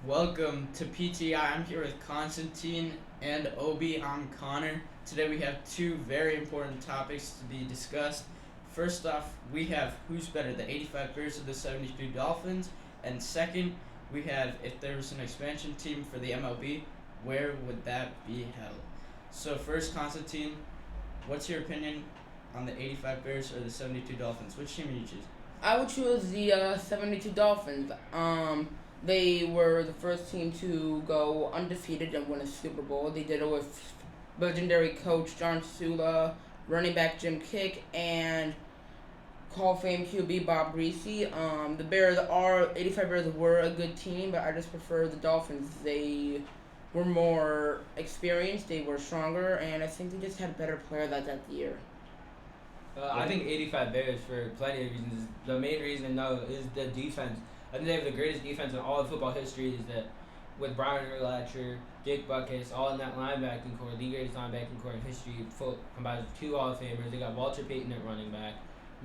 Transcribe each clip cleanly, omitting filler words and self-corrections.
Welcome to PTI. I'm here with Constantine and Obi. I'm Connor. Today we have two very important topics to be discussed. First off, we have who's better, the 85 Bears or the 72 Dolphins? And second, we have if there was an expansion team for the MLB, where would that be held? So first, Constantine, what's your opinion on the 85 Bears or the 72 Dolphins? Which team would you choose? I would choose the 72 Dolphins. They were the first team to go undefeated and win a Super Bowl. They did it with legendary coach John Sula, running back Jim Kick, and Hall of Fame QB Bob Greasy. The Bears are 85 Bears were a good team, but I just prefer the Dolphins. They were more experienced, they were stronger, and I think they just had better players that year. I think 85 Bears for plenty of reasons. The main reason, though, is the defense. I think they have the greatest defense in all of football history. Is that with Brian Urlacher, Jake Buckus, all in that linebacking core, the greatest linebacking core in history, combined with two Hall of Famers. They got Walter Payton at running back,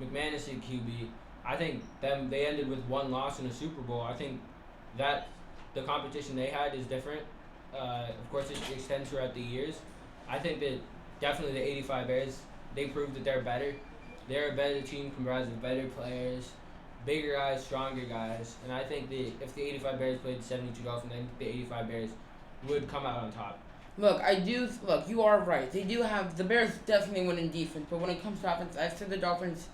McManus at QB. I think they ended with one loss in a Super Bowl. I think that the competition they had is different. Of course, it extends throughout the years. I think that definitely the 85 Bears, they proved that they're better. They're a better team comprised of better players, bigger guys, stronger guys. And I think that if the 85 Bears played the 72 Dolphins, I think the 85 Bears would come out on top. Look, you are right. They do have the Bears definitely win in defense, but when it comes to offense, I think the Dolphins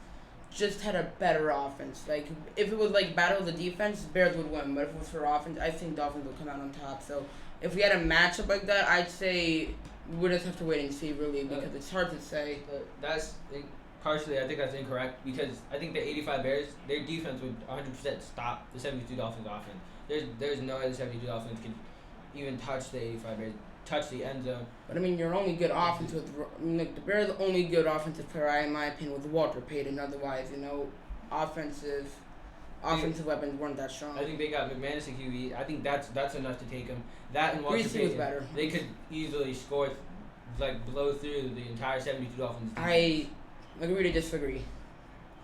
just had a better offense. Like if it was like battle of the defense, Bears would win. But if it was for offense, I think Dolphins would come out on top. So if we had a matchup like that, I'd say we just have to wait and see really because it's hard to say. That's partially, I think that's incorrect because I think the 85 Bears, their defense would 100% stop the 72 Dolphins offense. There's no way the 72 Dolphins can even touch the 85 Bears, touch the end zone. But I mean, your only good offense with the Bears' only good offensive player, in my opinion, was Walter Payton. Otherwise, offensive weapons weren't that strong. I think they got McManus and QB. I think that's enough to take him. That and Walter Greasy Payton, was better. they could easily score, blow through the entire 72 Dolphins defense. I agree to disagree.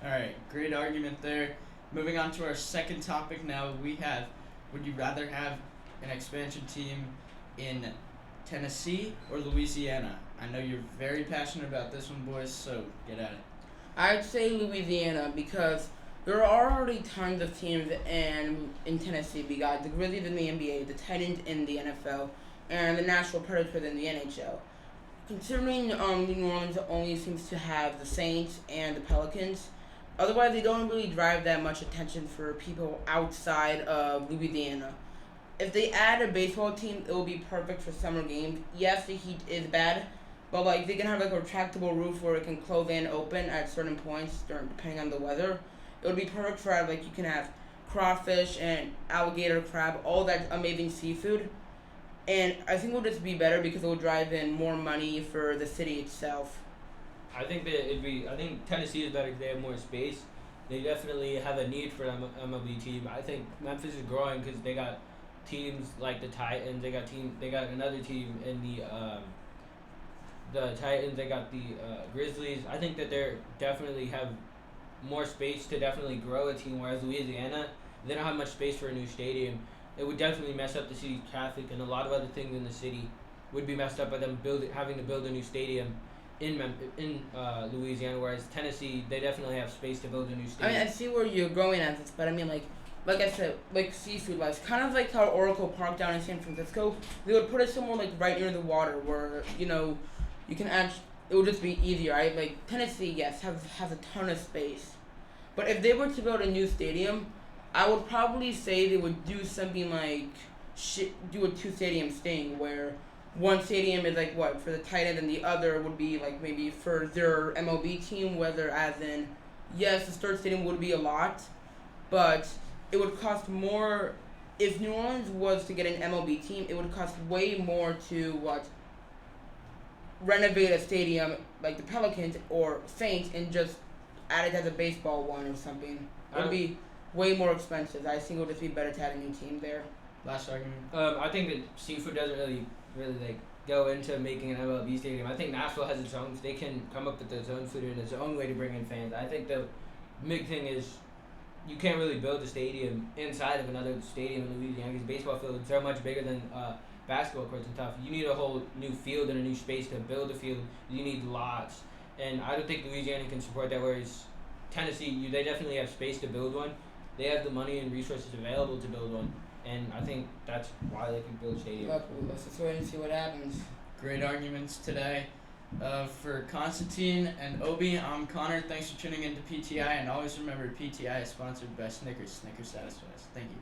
Alright, great argument there. Moving on to our second topic now, we have would you rather have an expansion team in Tennessee or Louisiana? I know you're very passionate about this one, boys, so get at it. I'd say Louisiana because there are already tons of teams in Tennessee. We got the Grizzlies in the NBA, the Titans in the NFL, and the Nashville Predators in the NHL. Considering New Orleans only seems to have the Saints and the Pelicans, otherwise they don't really drive that much attention for people outside of Louisiana. If they add a baseball team, it will be perfect for summer games. Yes, the heat is bad, but they can have a retractable roof where it can close and open at certain points depending on the weather. It would be perfect for you can have crawfish and alligator crab, all that amazing seafood. And I think it will just be better because it will drive in more money for the city itself. I think I think Tennessee is better because they have more space. They definitely have a need for an MLB team. I think Memphis is growing because they got teams like the Titans. They got another team in the Titans. They got the Grizzlies. I think that they definitely have more space to definitely grow a team. Whereas Louisiana, they don't have much space for a new stadium. It would definitely mess up the city's traffic, and a lot of other things in the city would be messed up by them having to build a new stadium in Louisiana. Whereas Tennessee, they definitely have space to build a new stadium. I see where you're going at this, but I mean, like I said, seafood wise, kind of like how Oracle Park down in San Francisco, they would put it somewhere right near the water where you can actually. It would just be easier, right? Like Tennessee, yes, has a ton of space, but if they were to build a new stadium, I would probably say they would do something do a two stadiums thing where one stadium is for the Titans and the other would be maybe for their MLB team, whether as in, yes, the third stadium would be a lot, but it would cost more. If New Orleans was to get an MLB team, it would cost way more to renovate a stadium like the Pelicans or Saints and just add it as a baseball one or something. It would be way more expensive. I think it would just be better to have a new team there. Last argument. I think that seafood doesn't really go into making an MLB stadium. I think Nashville has its own. They can come up with its own food and its own way to bring in fans. I think the big thing is you can't really build a stadium inside of another stadium in Louisiana because baseball fields are much bigger than basketball courts and stuff. You need a whole new field and a new space to build a field. You need lots, and I don't think Louisiana can support that. Whereas Tennessee, they definitely have space to build one. They have the money and resources available to build one, and I think that's why they can build stadiums. Look, let's just wait and see what happens. Great arguments today. For Constantine and Obi, I'm Connor. Thanks for tuning into PTI, and always remember PTI is sponsored by Snickers. Snickers satisfies. Thank you.